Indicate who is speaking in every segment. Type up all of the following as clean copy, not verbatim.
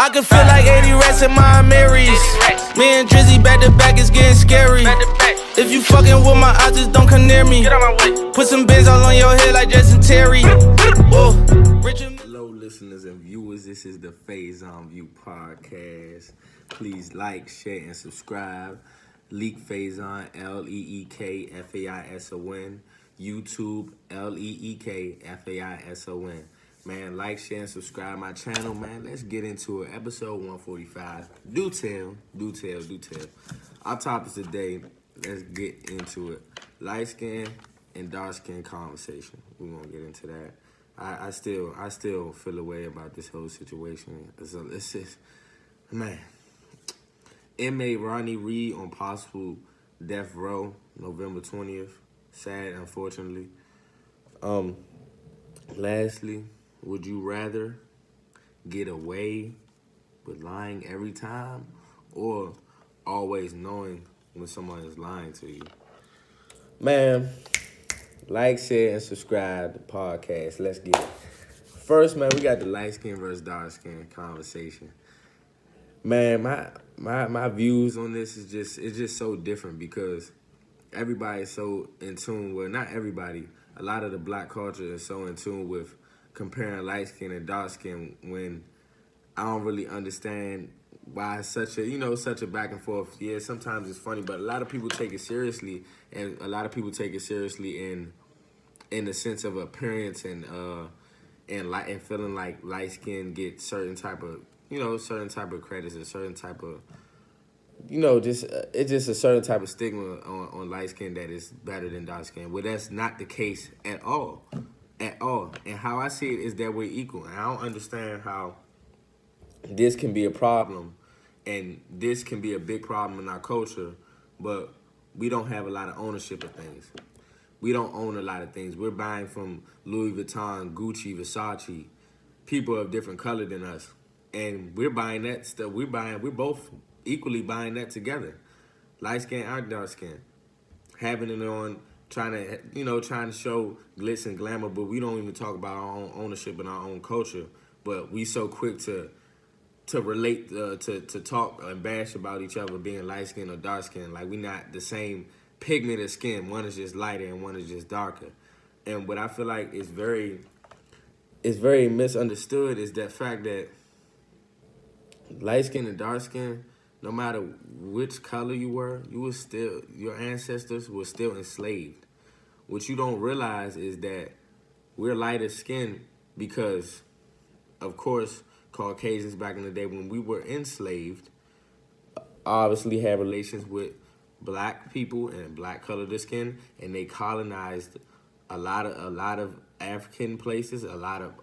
Speaker 1: I can feel like 80 rats in my Marys. Me and Drizzy back to back, it's getting scary. If you fucking with my eyes, just don't come near me. Put some bins all on your head like Justin Terry.
Speaker 2: Hello, listeners and viewers. This is the Faison View podcast. Please like, share, and subscribe. Leak Faison, Leekfaison. YouTube, Leekfaison. Man, like, share, and subscribe my channel, man. Let's get into it. Episode 145. Do tell. Our topics today, let's get into it. Lightskin and Darkskin conversation. We're going to get into that. I still feel a way about this whole situation. It's just, man. Inmate Rodney Reed on possible death row, November 20th. Sad, unfortunately. Lastly, would you rather get away with lying every time or always knowing when someone is lying to you? Man, like, share, and subscribe to the podcast. Let's get it. First, man, we got the light skin versus dark skin conversation. Man, my views on this is just so different because everybody is so in tune. Well, not everybody. A lot of the black culture is so in tune with comparing light skin and dark skin when I don't really understand why it's such a back and forth. Yeah, sometimes it's funny, but a lot of people take it seriously, and a lot of people take it seriously in the sense of appearance and feeling like light skin get certain type of credits, a certain type of it's just a certain type of stigma on light skin that is better than dark skin. Well, that's not the case at all. And how I see it is that we're equal. And I don't understand how this can be a problem, and this can be a big problem in our culture, but we don't have a lot of ownership of things. We don't own a lot of things. We're buying from Louis Vuitton, Gucci, Versace, people of different color than us. And we're buying that stuff. We're both equally buying that together. Light skin and dark skin. Having it on, trying to show glitz and glamour, but we don't even talk about our own ownership and our own culture. But we so quick to relate, to talk and bash about each other being light skin or dark skin. Like we not the same pigment of skin. One is just lighter and one is just darker. And what I feel like is very misunderstood is that fact that light skin and dark skin, no matter which color you were, your ancestors were still enslaved. What you don't realize is that we're lighter skinned because, of course, Caucasians back in the day when we were enslaved obviously had relations with black people and black colored skin, and they colonized a lot of African places, a lot of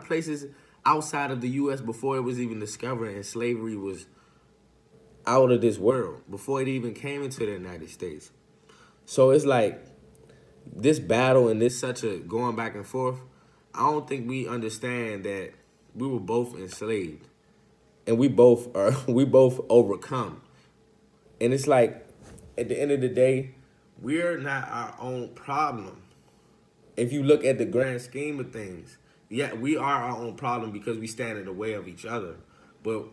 Speaker 2: places outside of the U.S. before it was even discovered, and slavery was out of this world before it even came into the United States. So it's like this battle and this such a going back and forth. I don't think we understand that we were both enslaved, and we both overcome. And it's like at the end of the day, we're not our own problem. If you look at the grand scheme of things. Yeah, we are our own problem because we stand in the way of each other. But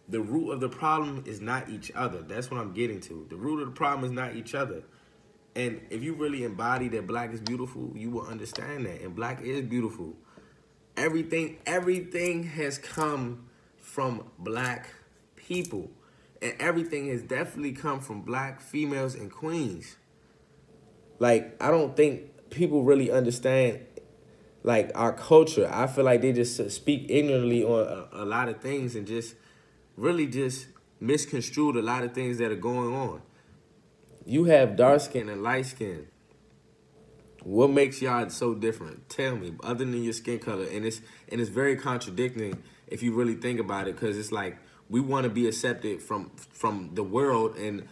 Speaker 2: the root of the problem is not each other. That's what I'm getting to. The root of the problem is not each other. And if you really embody that black is beautiful, you will understand that. And black is beautiful. Everything has come from black people. And everything has definitely come from black females and queens. Like, I don't think people really understand like our culture. I feel like they just speak ignorantly on a lot of things and just really just misconstrued a lot of things that are going on. You have dark skin and light skin. What makes y'all so different? Tell me, other than your skin color. And it's very contradicting if you really think about it, because it's like we want to be accepted from the world, and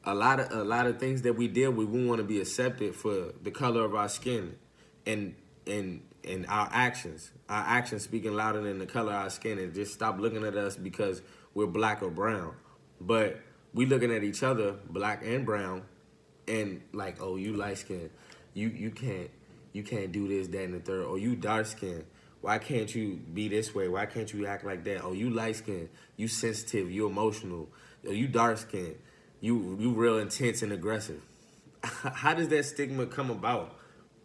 Speaker 2: a lot of things that we deal with, we want to be accepted for the color of our skin and our actions speaking louder than the color of our skin, and just stop looking at us because we're black or brown. But we looking at each other, black and brown, and like, oh, you light skin, you can't do this, that, and the third, or you dark skin. Why can't you be this way? Why can't you act like that? Oh, you light skin, you sensitive, you emotional. Oh, you dark skin, you real intense and aggressive. How does that stigma come about?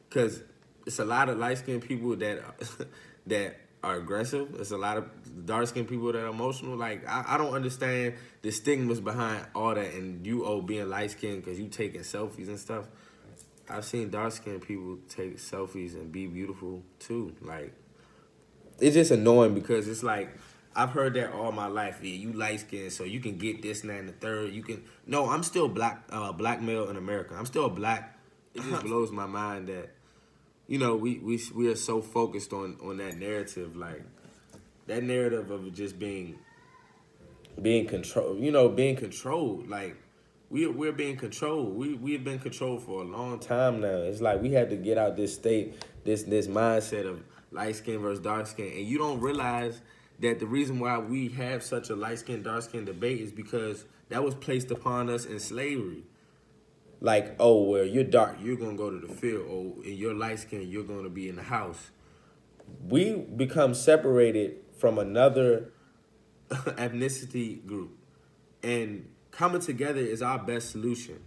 Speaker 2: Because it's a lot of light skinned people that that are aggressive. It's a lot of dark skinned people that are emotional. Like I don't understand the stigmas behind all that. And you being light skinned because you taking selfies and stuff. I've seen dark skinned people take selfies and be beautiful too. Like, it's just annoying because it's like, I've heard that all my life. Yeah, you light skinned, so you can get this and that and the third. You can. No, I'm still black male in America. I'm still black. It just blows my mind that, you know, we are so focused on that narrative, like that narrative of just being controlled. You know, being controlled. Like we're being controlled. We have been controlled for a long time now. It's like we had to get out this state, this mindset of light skin versus dark skin, and you don't realize that the reason why we have such a light skin dark skin debate is because that was placed upon us in slavery. Like, oh, well, you're dark, you're gonna go to the field. Oh, and you're light skin, you're gonna be in the house. We become separated from another ethnicity group, and coming together is our best solution.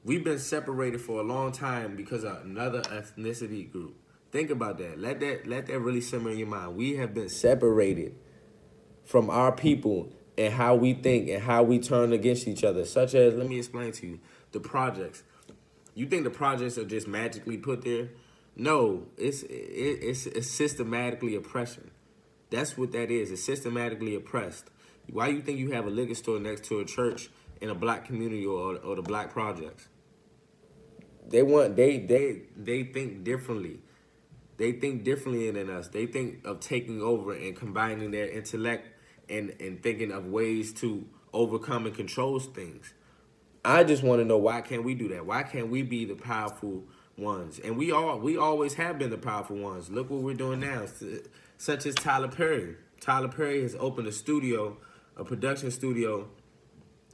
Speaker 2: We've been separated for a long time because of another ethnicity group. Think about that. Let that really simmer in your mind. We have been separated from our people and how we think and how we turn against each other. Such as, let me explain to you, the projects. You think the projects are just magically put there? No, it's systematically oppression. That's what that is. It's systematically oppressed. Why you think you have a liquor store next to a church in a black community or the black projects? They think differently. They think differently than us. They think of taking over and combining their intellect and thinking of ways to overcome and control things. I just want to know, why can't we do that? Why can't we be the powerful ones? And we always have been the powerful ones. Look what we're doing now, such as Tyler Perry. Tyler Perry has opened a studio, a production studio,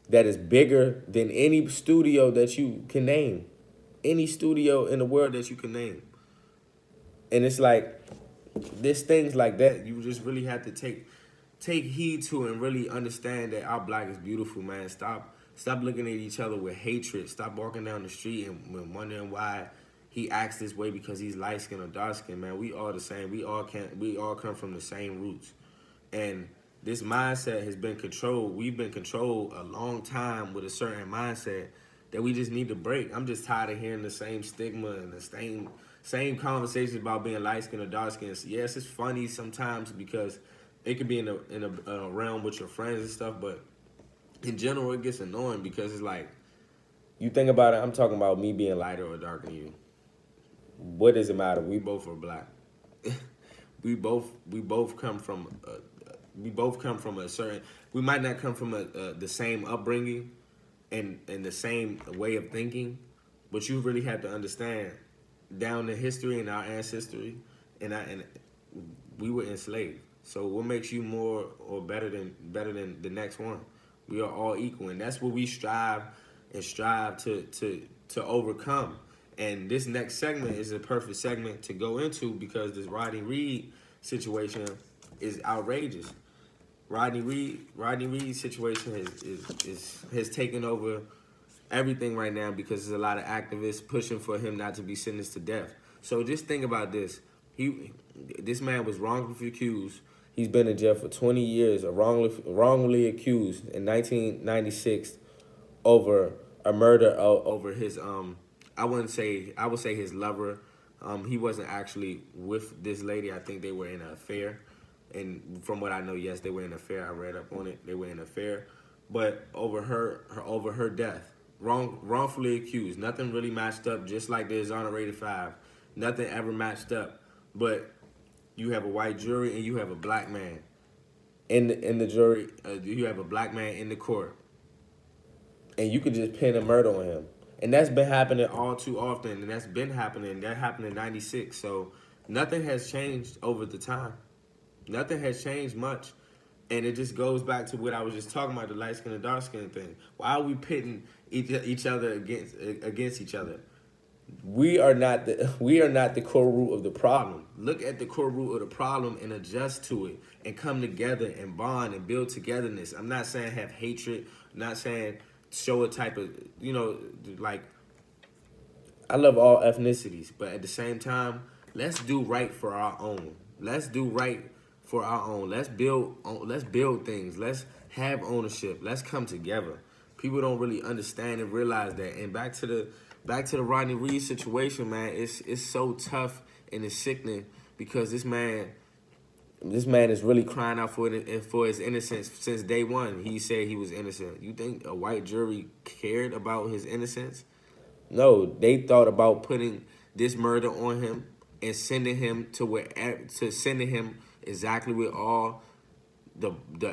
Speaker 2: that is bigger than any studio that you can name. Any studio in the world that you can name. And it's like, there's things like that you just really have to take heed to and really understand that our black is beautiful, man. Stop looking at each other with hatred. Stop walking down the street and wondering why he acts this way because he's light skinned or dark skinned, man. We all the same. We all come from the same roots. And this mindset has been controlled. We've been controlled a long time with a certain mindset that we just need to break. I'm just tired of hearing the same stigma and the same conversations about being light skinned or dark skinned. So yes, it's funny sometimes because it could be in a realm with your friends and stuff, but in general, it gets annoying because it's like, you think about it, I'm talking about me being lighter or darker than you. What does it matter? We both are black. we both come from a certain. We might not come from the same upbringing and the same way of thinking, but you really have to understand down the history and our ancestry, and we were enslaved. So what makes you more or better than the next one? We are all equal, and that's what we strive to overcome. And this next segment is a perfect segment to go into because this Rodney Reed situation is outrageous. Rodney Reed's situation has taken over everything right now because there's a lot of activists pushing for him not to be sentenced to death. So just think about this. This man was wrongfully accused. He's been in jail for 20 years, wrongly accused in 1996 over a murder over his I would say his lover. He wasn't actually with this lady. I think they were in an affair. And from what I know, yes, they were in an affair. I read up on it. They were in an affair. But over her death, wrongfully accused. Nothing really matched up, just like the exonerated 5. Nothing ever matched up. But you have a white jury and you have a black man in the jury. You have a black man in the court. And you can just pin a murder on him. And that's been happening all too often. And that's been happening. That happened in 96. So nothing has changed over the time. Nothing has changed much. And it just goes back to what I was just talking about, the light skin and dark skin thing. Why are we pitting each other against each other? We are not the core root of the problem. Look at the core root of the problem and adjust to it and come together and bond and build togetherness. I'm not saying have hatred. I'm not saying show a type of, like, I love all ethnicities, but at the same time, let's do right for our own. Let's do right for our own. Let's build things. Let's have ownership. Let's come together. People don't really understand and realize that. And back to the Rodney Reed situation, man. It's so tough and it's sickening because this man is really crying out for his innocence since day one. He said he was innocent. You think a white jury cared about his innocence? No, they thought about putting this murder on him and sending him sending him exactly where all the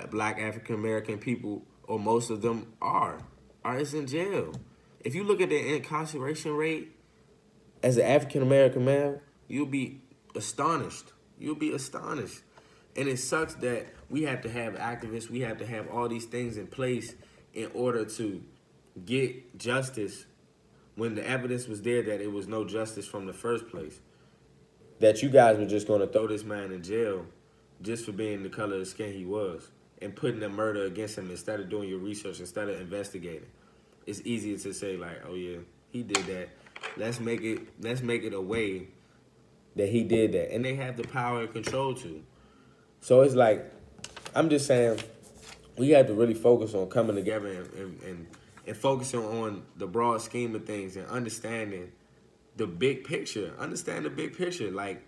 Speaker 2: black African American people, or most of them, are is in jail. If you look at the incarceration rate as an African American male, you'll be astonished. You'll be astonished. And it sucks that we have to have activists, we have to have all these things in place in order to get justice when the evidence was there that it was no justice from the first place. That you guys were just going to throw this man in jail just for being the color of the skin he was and putting a murder against him instead of doing your research, instead of investigating. It's easier to say, like, oh yeah, he did that. Let's make it a way that he did that. And they have the power and control to. So it's like, I'm just saying, we have to really focus on coming together and focusing on the broad scheme of things and understanding the big picture. Understand the big picture. Like,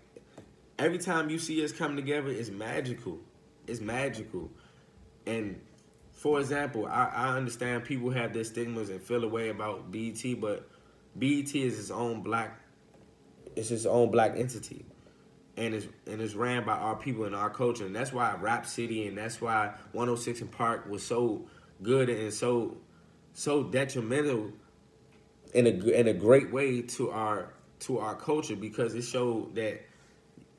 Speaker 2: every time you see us come together, it's magical. It's magical. And for example, I understand people have their stigmas and feel a way about BET, but BET is its own black entity. And it's ran by our people and our culture. And that's why Rap City and that's why 106 in Park was so good and so detrimental in a great way to our culture, because it showed that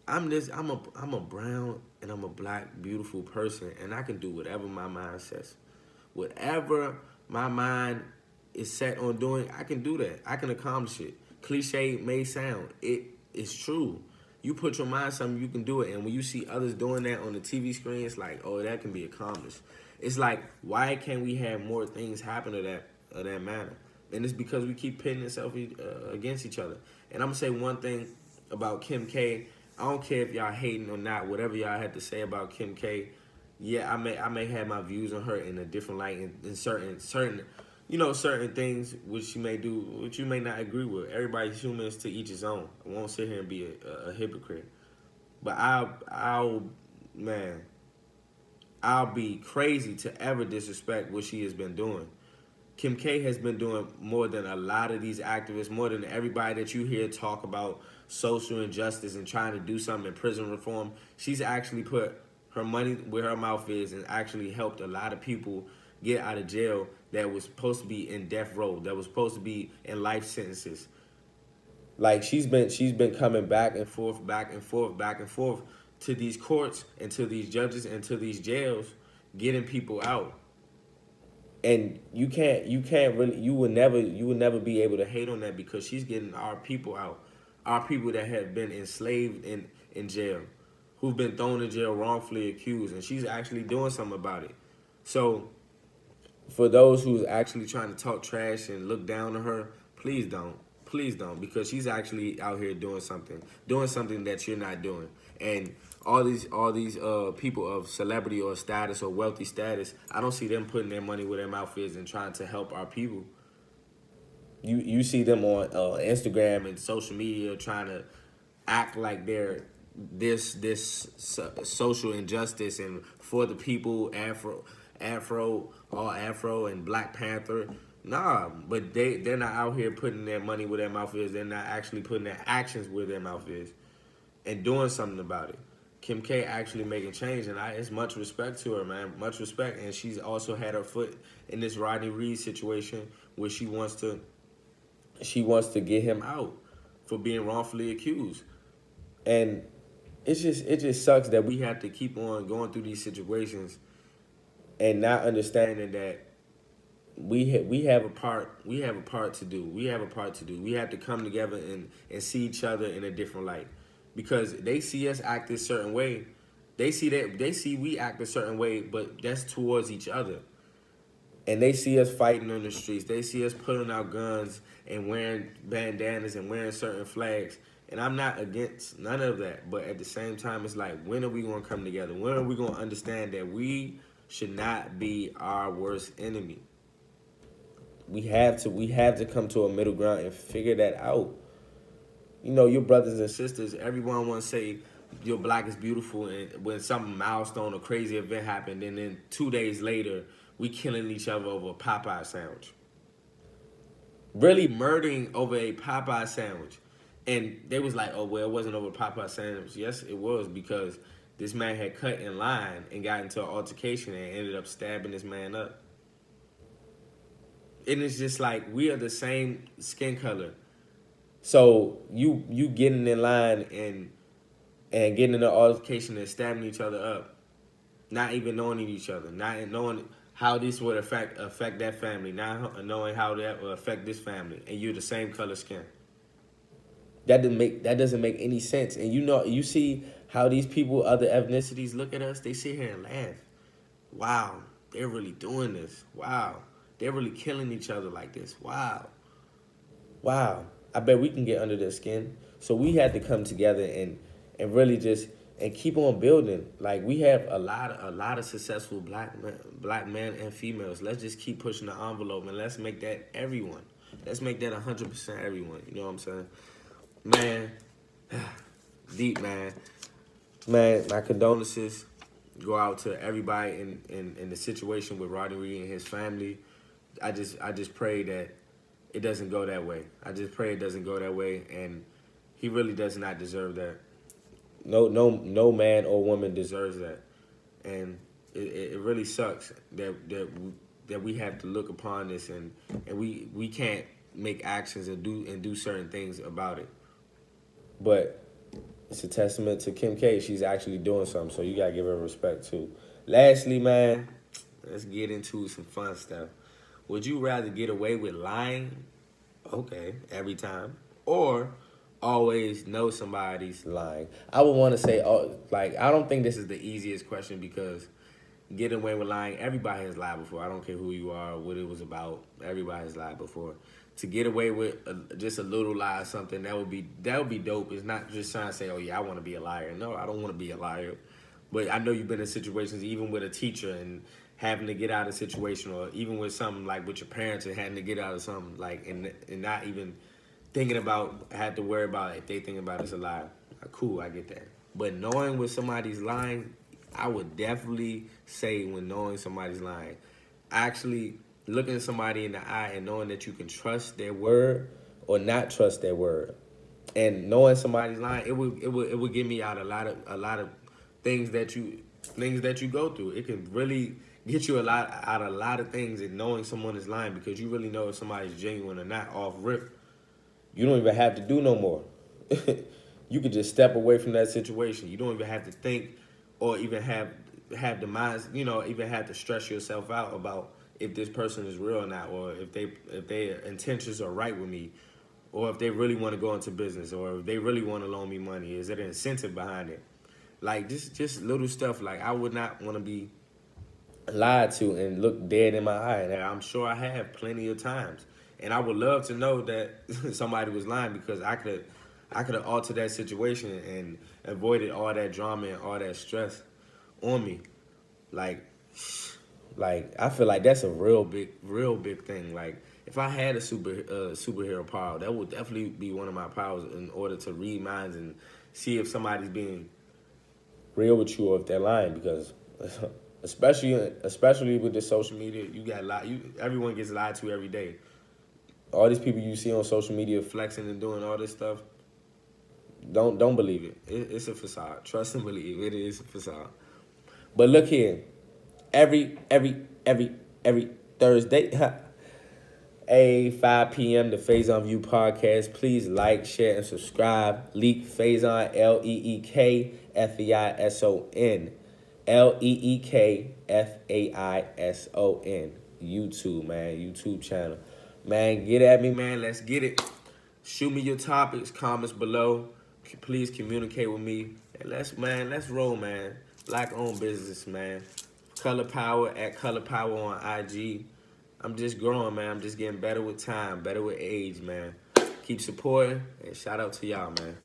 Speaker 2: I'm a brown and I'm a black beautiful person, and I can do whatever my mind says. Whatever my mind is set on doing, I can do that. I can accomplish it. Cliche may sound, it is true. You put your mind to something, you can do it. And when you see others doing that on the TV screen, it's like, oh, that can be accomplished. It's like, why can't we have more things happen of that manner? And it's because we keep pitting ourselves against each other. And I'm going to say one thing about Kim K. I don't care if y'all hating or not, whatever y'all had to say about Kim K. Yeah, I may have my views on her in a different light in certain things which she may do, which you may not agree with. Everybody's humans, to each his own. I won't sit here and be a hypocrite. But I'll be crazy to ever disrespect what she has been doing. Kim K has been doing more than a lot of these activists, more than everybody that you hear talk about social injustice and trying to do something in prison reform. She's actually put her money where her mouth is and actually helped a lot of people get out of jail that was supposed to be in death row, that was supposed to be in life sentences. Like, she's been coming back and forth to these courts and to these judges and to these jails, getting people out. And you will never be able to hate on that, because she's getting our people out, our people that have been enslaved in jail, who've been thrown in jail wrongfully accused, and she's actually doing something about it. So for those who's actually trying to talk trash and look down on her, please don't, because she's actually out here doing something that you're not doing. And all these people of celebrity or status or wealthy status, I don't see them putting their money where their mouth is and trying to help our people. You see them on Instagram and social media trying to act like they're this social injustice and for the people, all Afro and Black Panther. Nah, but they're not out here putting their money where their mouth is. They're not actually putting their actions where their mouth is and doing something about it. Kim K actually making change, and it's much respect to her, man. Much respect. And she's also had her foot in this Rodney Reed situation where she wants to get him out for being wrongfully accused. And it just sucks that we have to keep on going through these situations and not understanding that we have a part to do. We have a part to do. We have to come together and see each other in a different light, because they see us act a certain way. They see we act a certain way, but that's towards each other. And they see us fighting on the streets. They see us pulling out guns and wearing bandanas and wearing certain flags. And I'm not against none of that. But at the same time, it's like, when are we going to come together? When are we going to understand that we should not be our worst enemy? We have to come to a middle ground and figure that out. You know, your brothers and sisters, everyone wants to say your black is beautiful, and when some milestone or crazy event happened, and then 2 days later, we killing each other over a Popeye sandwich. Really murdering over a Popeye sandwich. And they was like, oh, well, it wasn't over a Popeye sandwich. Yes, it was, because this man had cut in line and got into an altercation and ended up stabbing this man up. And it's just like, we are the same skin color. So you getting in line and getting in an altercation and stabbing each other up, not even knowing each other, not knowing how this would affect that family, not knowing how that will affect this family, and you're the same color skin. That doesn't make any sense. And you see how these people, other ethnicities, look at us. They sit here and laugh. Wow, they're really doing this. Wow, they're really killing each other like this. Wow. I bet we can get under their skin. So we had to come together and really just keep on building. Like, we have a lot of successful black men and females. Let's just keep pushing the envelope, and let's make that everyone. Let's make that 100% everyone. You know what I'm saying? Man, deep, man. Man, my condolences go out to everybody in the situation with Rodney and his family. I just pray that it doesn't go that way. I just pray it doesn't go that way, and he really does not deserve that. No man or woman deserves that, and it really sucks that we have to look upon this, and we can't make actions and do certain things about it. But it's a testament to Kim K. She's actually doing something, so you gotta give her respect too. Lastly, man, let's get into some fun stuff. Would you rather get away with lying, okay, every time, or always know somebody's lying? I would want to say, I don't think this is the easiest question, because getting away with lying, everybody has lied before. I don't care who you are or what it was about. Everybody has lied before. To get away with just a little lie or something, that would be dope. It's not just trying to say, oh yeah, I want to be a liar. No, I don't want to be a liar. But I know you've been in situations, even with a teacher, and having to get out of a situation, or even with something like with your parents and having to get out of something, like, and not even thinking about, had to worry about if they think about it's a lie. Cool, I get that. But knowing when somebody's lying, I would definitely say when knowing somebody's lying. Actually looking somebody in the eye and knowing that you can trust their word or not trust their word. And knowing somebody's lying, it would get me out a lot of things that you go through. It can really get you out a lot of things, and knowing someone is lying, because you really know if somebody's genuine or not off rip. You don't even have to do no more. You could just step away from that situation. You don't even have to think or even have the minds, even have to stress yourself out about if this person is real or not, or if their intentions are right with me, or if they really want to go into business, or if they really want to loan me money. Is there an incentive behind it? Like, just little stuff. Like, I would not want to be lied to and look dead in my eye. And I'm sure I have plenty of times. And I would love to know that somebody was lying, because I could have altered that situation and avoided all that drama and all that stress on me. Like I feel like that's a real big thing. Like, if I had a superhero power, that would definitely be one of my powers, in order to read minds and see if somebody's being real with you or if they're lying. Because especially with the social media, everyone gets lied to every day. All these people you see on social media flexing and doing all this stuff, don't believe it. It's a facade. Trust and believe it is a facade. But look here, every Thursday, 5 p.m. the Faison View podcast. Please like, share, and subscribe. Leak Faison, LEEK FAISON, LEEK FAISON. YouTube, man. YouTube channel. Man, get at me, man. Let's get it. Shoot me your topics, comments below. Please communicate with me. And let's roll, man. Black-owned business, man. Color Power at Color Power on IG. I'm just growing, man. I'm just getting better with time, better with age, man. Keep supporting, and shout out to y'all, man.